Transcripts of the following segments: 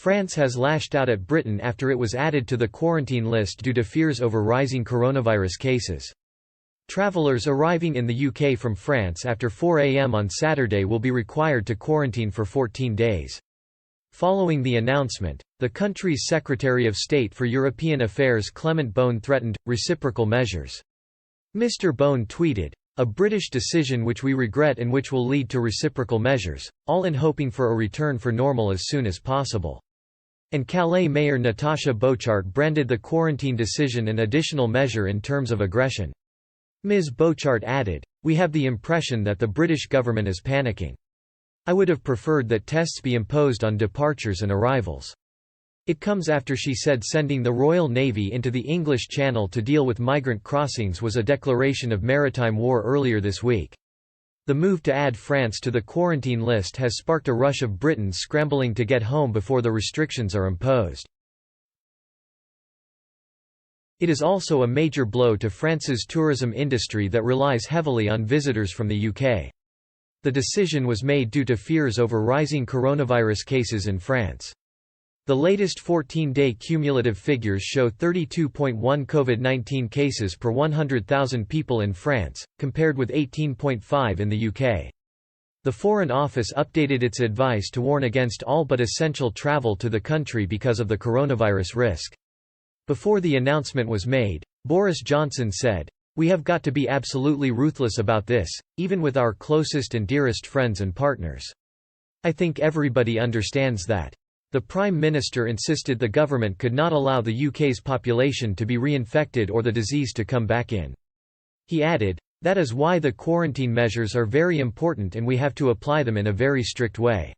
France has lashed out at Britain after it was added to the quarantine list due to fears over rising coronavirus cases. Travellers arriving in the UK from France after 4 a.m. on Saturday will be required to quarantine for 14 days. Following the announcement, the country's Secretary of State for European Affairs Clement Beaune threatened reciprocal measures. Mr. Beaune tweeted, "A British decision which we regret and which will lead to reciprocal measures, all in hoping for a return for normal as soon as possible." And Calais Mayor Natasha Bochart branded the quarantine decision an additional measure in terms of aggression. Ms. Bochart added, "We have the impression that the British government is panicking. I would have preferred that tests be imposed on departures and arrivals." It comes after she said sending the Royal Navy into the English Channel to deal with migrant crossings was a declaration of maritime war earlier this week. The move to add France to the quarantine list has sparked a rush of Britons scrambling to get home before the restrictions are imposed. It is also a major blow to France's tourism industry that relies heavily on visitors from the UK. The decision was made due to fears over rising coronavirus cases in France. The latest 14-day cumulative figures show 32.1 COVID-19 cases per 100,000 people in France, compared with 18.5 in the UK. The Foreign Office updated its advice to warn against all but essential travel to the country because of the coronavirus risk. Before the announcement was made, Boris Johnson said, "We have got to be absolutely ruthless about this, even with our closest and dearest friends and partners. I think everybody understands that." The Prime Minister insisted the government could not allow the UK's population to be reinfected or the disease to come back in. He added, "That is why the quarantine measures are very important and we have to apply them in a very strict way."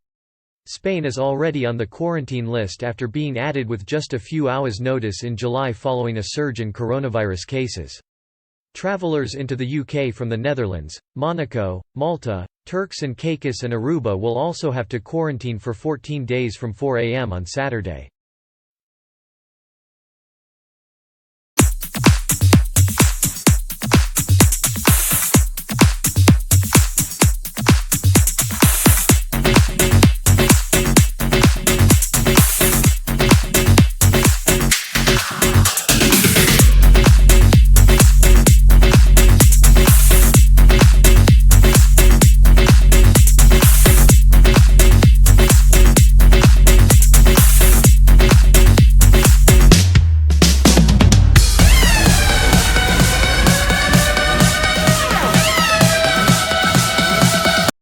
Spain is already on the quarantine list after being added with just a few hours' notice in July following a surge in coronavirus cases. Travellers into the UK from the Netherlands, Monaco, Malta, Turks and Caicos and Aruba will also have to quarantine for 14 days from 4 a.m. on Saturday.